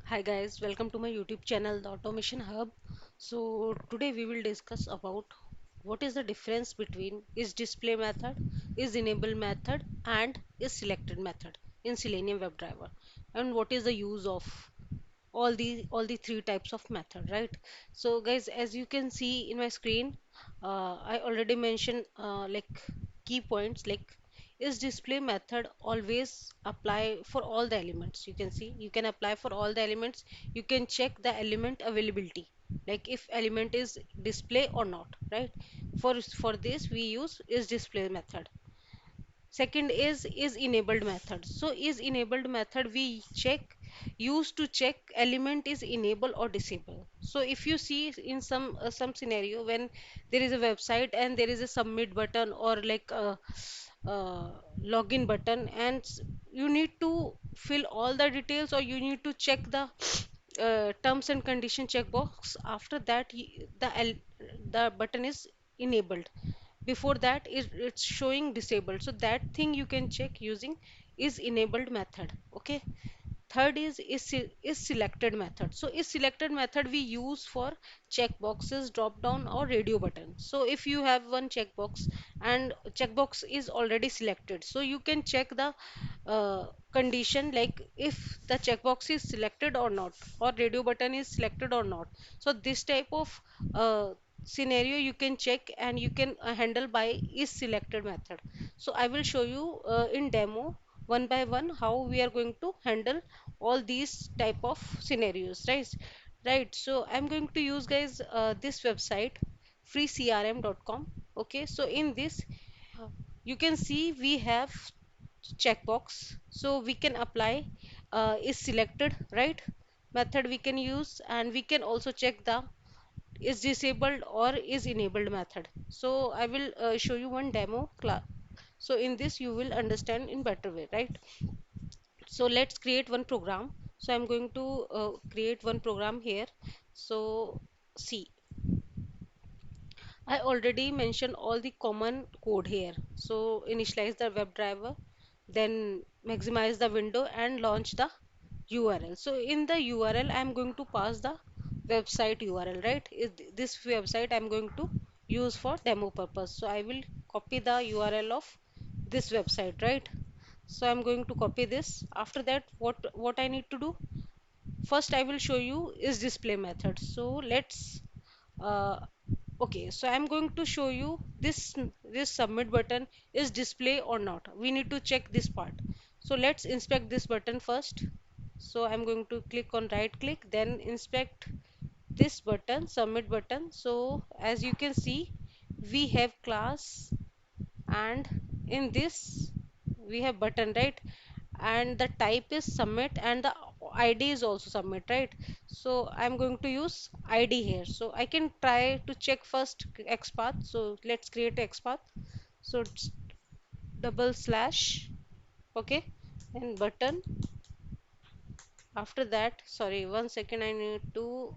Hi guys, welcome to my YouTube channel, The Automation Hub. So today we will discuss about what is the difference between is display method, is enable method and is selected method in Selenium WebDriver, and what is the use of all the three types of method, right? So guys, as you can see in my screen, I already mentioned like key points like is display method always apply for all the elements. You can see you can apply for all the elements. You can check the element availability, like if element is display or not, right? For this we use is display method. Second is enabled method. So is enabled method we check use to check element is enable or disable. So if you see in some scenario when there is a website and there is a submit button or like a login button, and you need to fill all the details or you need to check the terms and condition checkbox. After that the button is enabled. Before that it's showing disabled, so that thing you can check using is enabled method. Okay. Third is selected method. So is selected method we use for checkboxes, drop down or radio button. So if you have one checkbox and checkbox is already selected, so you can check the condition like if the checkbox is selected or not, or radio button is selected or not. So this type of scenario you can check and you can handle by is selected method. So I will show you in demo one by one how we are going to handle all these type of scenarios, right? So I'm going to use guys this website freecrm.com. Okay, so in this you can see we have checkbox, so we can apply is selected, right, method we can use, and we can also check the is disabled or is enabled method. So I will show you one demo class, so in this you will understand in better way, right? So let's create one program. So I'm going to create one program here. So see, I already mentioned all the common code here. So initialize the WebDriver, then maximize the window and launch the URL. So in the URL, I'm going to pass the website URL, right? This website I'm going to use for demo purpose. So I will copy the URL of this website, right? So I'm going to copy this. After that, what I need to do? First, I will show you is display method. So let's uh, okay, so I'm going to show you this submit button is display or not. We need to check this part. So let's inspect this button first. So I'm going to click on right click, then inspect this button, submit button. So as you can see, we have class, and in this we have button, right? And the type is submit and the ID is also submit, right? So I'm going to use ID here. So I can try to check first XPath. So let's create XPath. So it's double slash, okay, and button. After that, sorry, 1 second, I need to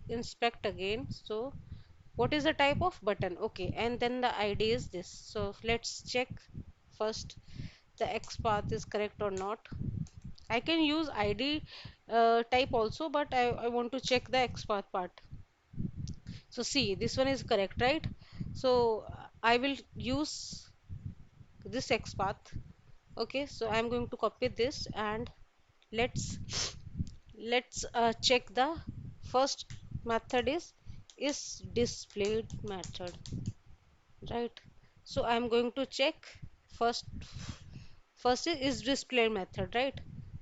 inspect again. So what is the type of button? Okay, and then the ID is this. So let's check first the XPath is correct or not. I can use ID type also, but I want to check the XPath part. So see, this one is correct, right? So I will use this XPath. Okay, so I'm going to copy this, and let's check the first method is displayed method, right? So I'm going to check first. First is display method, right?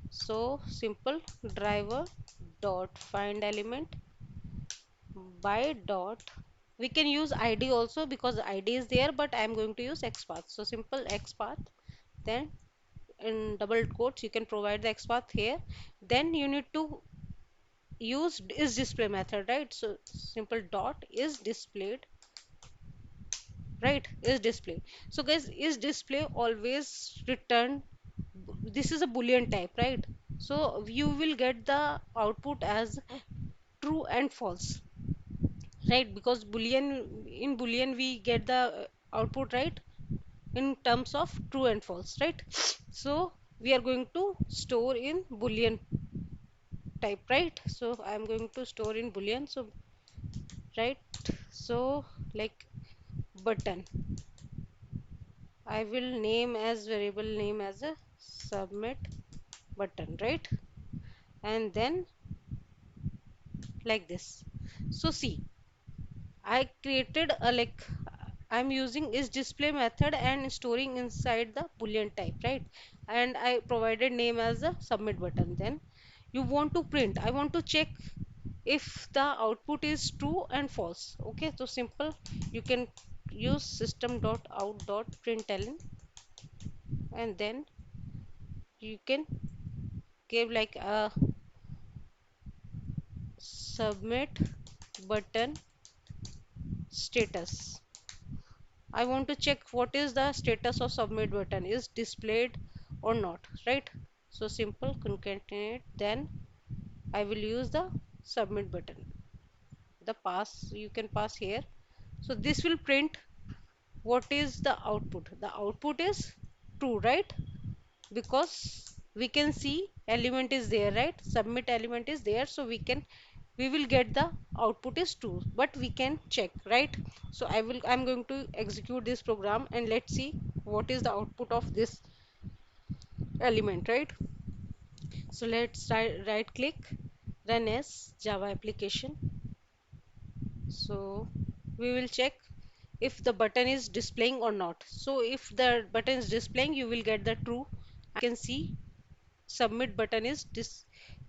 So simple driver dot find element by dot, we can use ID also because ID is there, but I am going to use XPath. So simple XPath, then in double quotes you can provide the XPath here. Then you need to use is display method, right? So simple dot is displayed, right, is display. So guys, is display always return, this is a boolean type, right? So you will get the output as true and false, right? Because boolean, in boolean we get the output, right, in terms of true and false, right? So we are going to store in boolean type, right? So I'm going to store in boolean. So right, so like button, I will name as variable name as a submit button, right? And then like this. So see, I created a like I'm using is display method and storing inside the boolean type, right? And I provided name as a submit button. Then you want to print, I want to check if the output is true and false. Okay, so simple, you can use system.out.println, and then you can give like a submit button status. I want to check what is the status of submit button is displayed or not, right? So simple concatenate, then I will use the submit button. The pass you can pass here. So this will print what is the output. The output is true, right? Because we can see element is there, right? Submit element is there, so we will get the output is true, but we can check, right? So I'm going to execute this program and let's see what is the output of this element, right? So let's right click, run as Java application. So we will check if the button is displaying or not. So if the button is displaying, you will get the true. You can see submit button is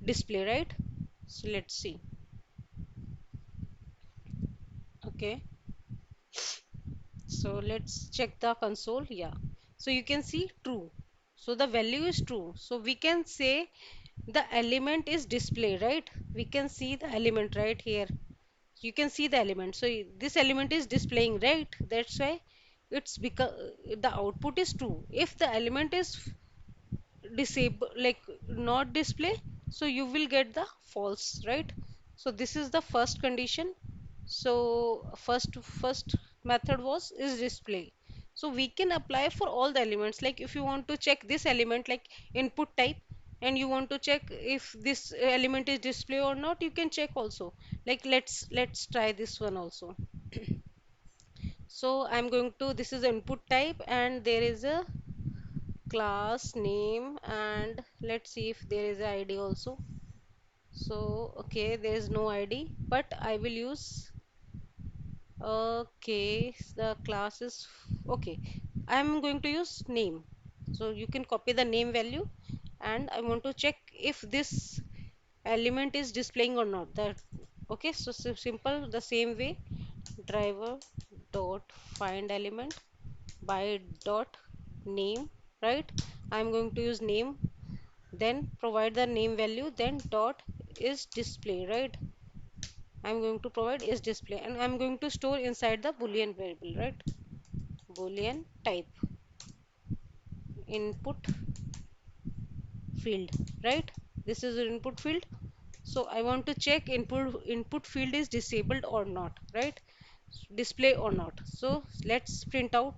display, right? So let's see. Okay, so let's check the console. Yeah, so you can see true, so the value is true, so we can say the element is display, right? We can see the element right here. You can see the element, so this element is displaying, right? That's why it's because the output is true. If the element is disable like not display, so you will get the false, right? So this is the first condition. So first method was is display. So we can apply for all the elements, like if you want to check this element like input type, and you want to check if this element is display or not, you can check also. Like let's try this one also. So I'm going to, this is input type and there is a class name, and let's see if there is a id also. So okay, there is no id, but I will use, okay, the class is okay, I'm going to use name. So you can copy the name value, and I want to check if this element is displaying or not. That okay, so, simple, the same way, driver dot find element by dot name, right? I'm going to use name, then provide the name value, then dot is display, right? I'm going to provide is display, and I'm going to store inside the boolean variable, right? Boolean type input field, right? This is an input field. So I want to check input field is disabled or not, right? Display or not. So let's print the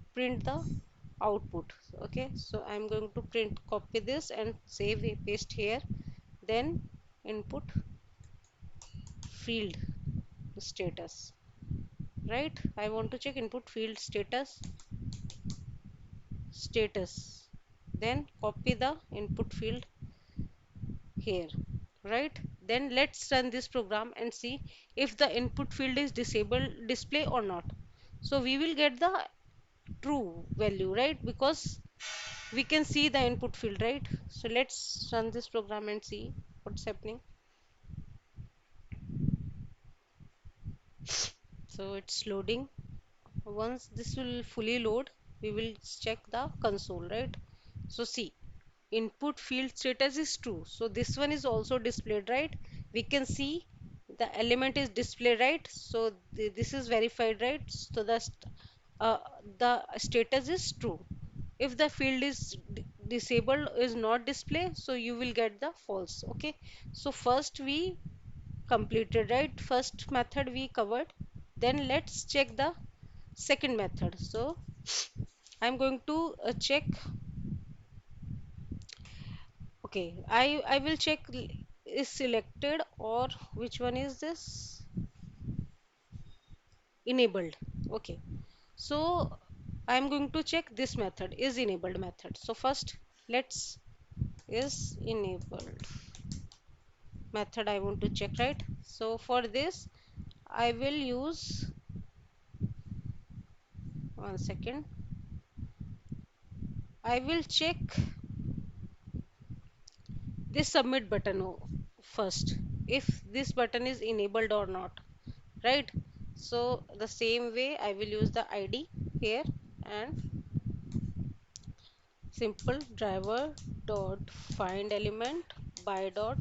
output. Okay, so I'm going to print, copy this and save, paste here, then input field status, right? I want to check input field status, then copy the input field here, right? Then let's run this program and see if the input field is disabled display or not. So we will get the true value, right? Because we can see the input field, right? So let's run this program and see what's happening. So it's loading. Once this will fully load, we will check the console, right? So see, input field status is true, so this one is also displayed, right? We can see the element is displayed, right? So this is verified, right? So uh, the status is true. If the field is disabled, is not display, so you will get the false. Okay, so first we completed, right? First method we covered, then let's check the second method. So I'm going to check. Okay, I will check is selected, or which one is this? Enabled. Okay, so I'm going to check this method is enabled method. So first, let's is enabled method I want to check, right? So for this I will use, one second, I will check this submit button first, if this button is enabled or not, right? So the same way I will use the ID here, and simple driver dot find element by dot,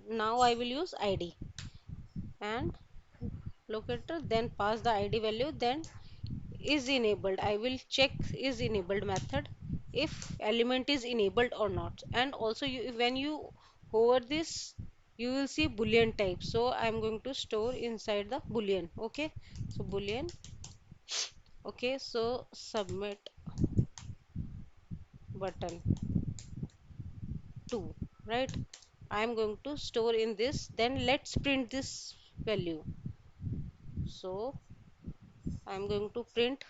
now I will use ID and locator, then pass the ID value, then is enabled. I will check is enabled method if element is enabled or not. And also when you hover this, you will see boolean type, so I'm going to store inside the boolean. Okay, so boolean. Okay, so submit button 2, right? I'm going to store in this, then let's print this value. So I'm going to print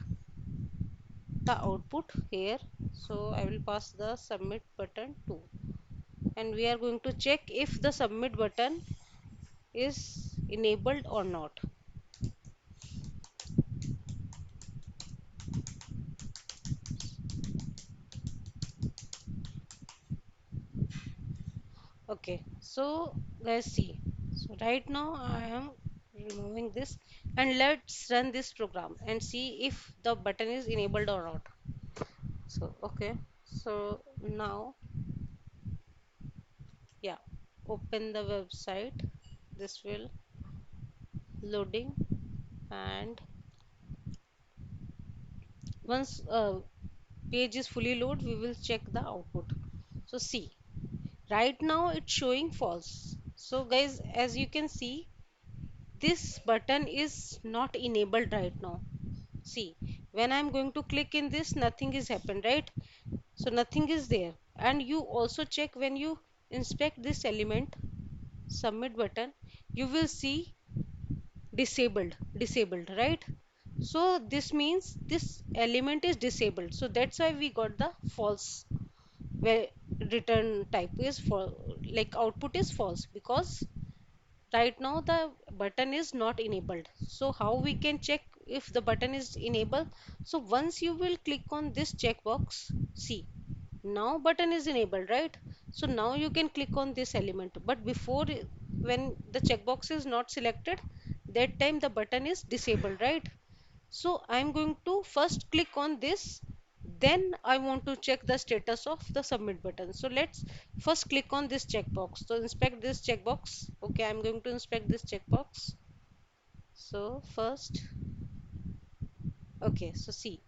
the output here, so I will pass the submit button 2, and we are going to check if the submit button is enabled or not. Okay, so let's see. So right now I am removing this, and let's run this program and see if the button is enabled or not. So okay, so now, yeah, open the website. This will loading, and once page is fully loaded, we will check the output. So see, right now it's showing false. So guys, as you can see, this button is not enabled right now. See, when I'm going to click in this, nothing is happened, right? So nothing is there. And you also check when you inspect this element submit button, you will see disabled, right? So this means this element is disabled, so that's why we got the false, where return type is for, like output is false, because right now the button is not enabled. So how we can check if the button is enabled? So once you will click on this checkbox, see, now button is enabled, right? So now you can click on this element, but before, when the checkbox is not selected, that time the button is disabled, right? So I'm going to first click on this, then I want to check the status of the submit button. So let's first click on this checkbox. So inspect this checkbox. Okay, I'm going to inspect this checkbox. So first, okay, so see,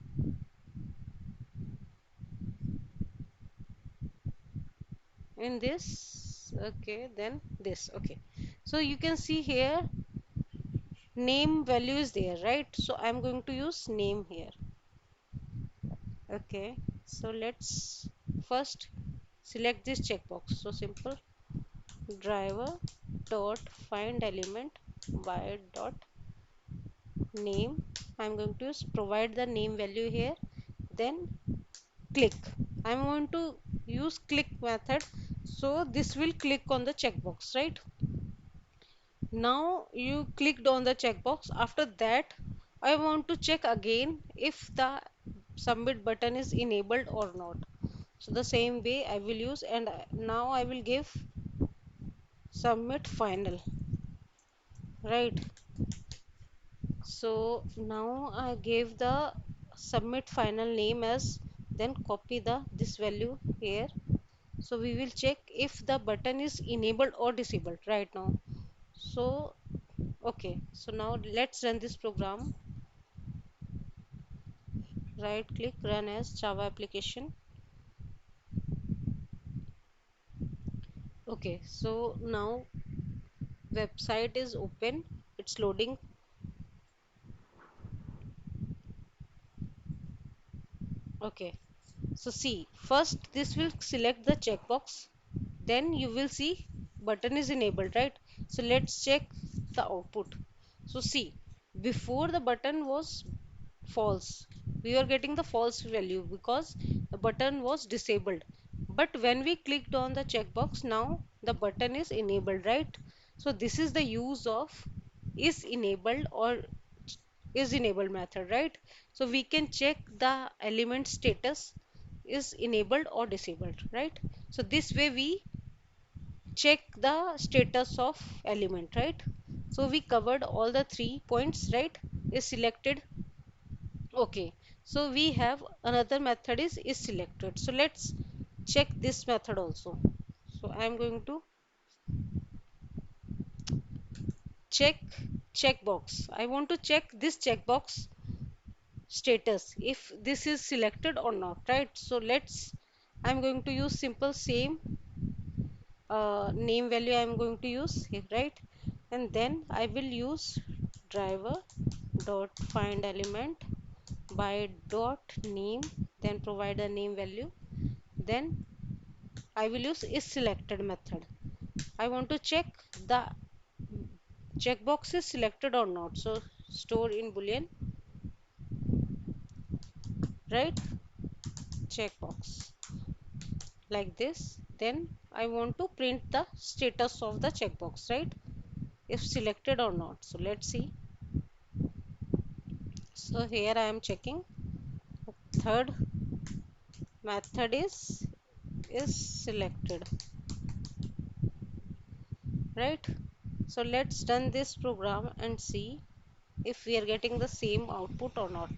in this, okay, then this, okay. So you can see here name value is there, right? So I'm going to use name here. Okay, so let's first select this checkbox. So simple driver dot find element by dot name. I'm going to provide the name value here, then click. I'm going to use click method, so this will click on the checkbox, right? Now you clicked on the checkbox. After that, I want to check again if the submit button is enabled or not. So the same way I will use, and now I will give submit final, right? So now I gave the submit final name as, then copy the this value here. So we will check if the button is enabled or disabled right now. So okay, so now let's run this program. Right click, run as Java application. Okay, so now website is open, it's loading. Okay, so see, first this will select the checkbox, then you will see button is enabled, right? So let's check the output. So see, before the button was false, we were getting the false value because the button was disabled. But when we clicked on the checkbox, now the button is enabled, right? So this is the use of is enabled or is enabled method, right? So we can check the element status is enabled or disabled, right? So this way we check the status of element, right? So we covered all the 3 points, right? Is selected. Okay, so we have another method is selected. So let's check this method also. So I'm going to check checkbox. I want to check this checkbox status if this is selected or not, right? So let's, I'm going to use simple same name value I'm going to use here, right? And then I will use driver dot find element by dot name, then provide a name value, then I will use is selected method. I want to check the checkbox is selected or not, so store in boolean, right? Checkbox like this, then I want to print the status of the checkbox, right? If selected or not. So let's see. So here I am checking third method is selected, right? So let's run this program and see if we are getting the same output or not.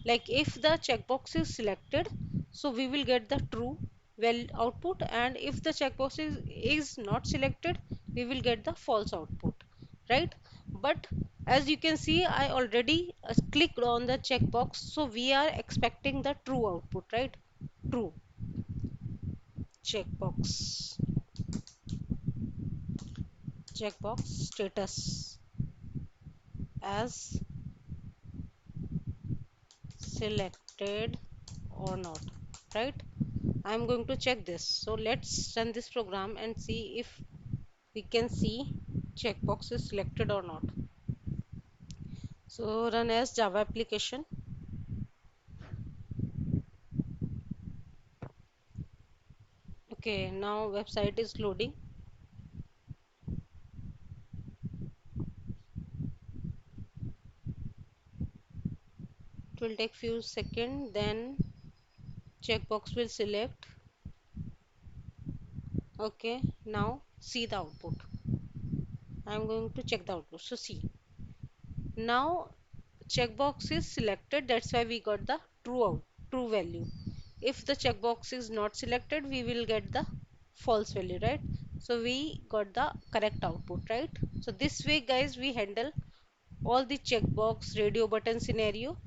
Like if the checkbox is selected, so we will get the true well output, and if the checkbox is not selected, we will get the false output, right? But as you can see, I already clicked on the checkbox, so we are expecting the true output, right? True. Checkbox, checkbox status as selected or not, right? I'm going to check this. So let's run this program and see if we can see checkbox is selected or not. So run as Java application. Okay, now website is loading. It will take few seconds, then checkbox will select. Okay, now see the output. I'm going to check the output. So see, now checkbox is selected, that's why we got the true value. If the checkbox is not selected, we will get the false value, right? So we got the correct output, right? So this way guys, we handle all the checkbox radio button scenario.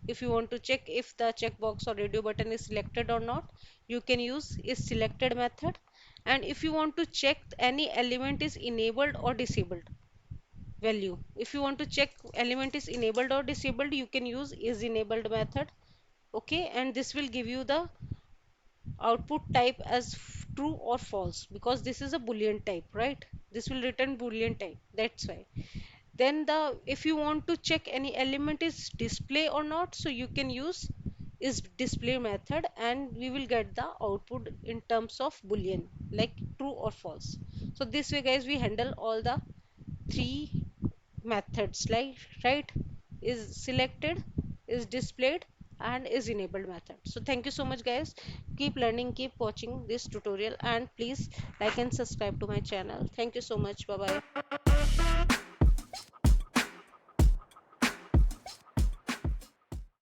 If you want to check if the checkbox or radio button is selected or not, you can use is selected method. And if you want to check any element is enabled or disabled value, if you want to check element is enabled or disabled, you can use is enabled method. Okay, and this will give you the output type as true or false, because this is a boolean type, right? This will return boolean type, that's why. Then the if you want to check any element is display or not, so you can use is display method, and we will get the output in terms of boolean, like true or false. So this way guys, we handle all the three methods, like, right? Is selected, is displayed, and is enabled method. So thank you so much guys, keep learning, keep watching this tutorial, and please like and subscribe to my channel. Thank you so much, bye bye.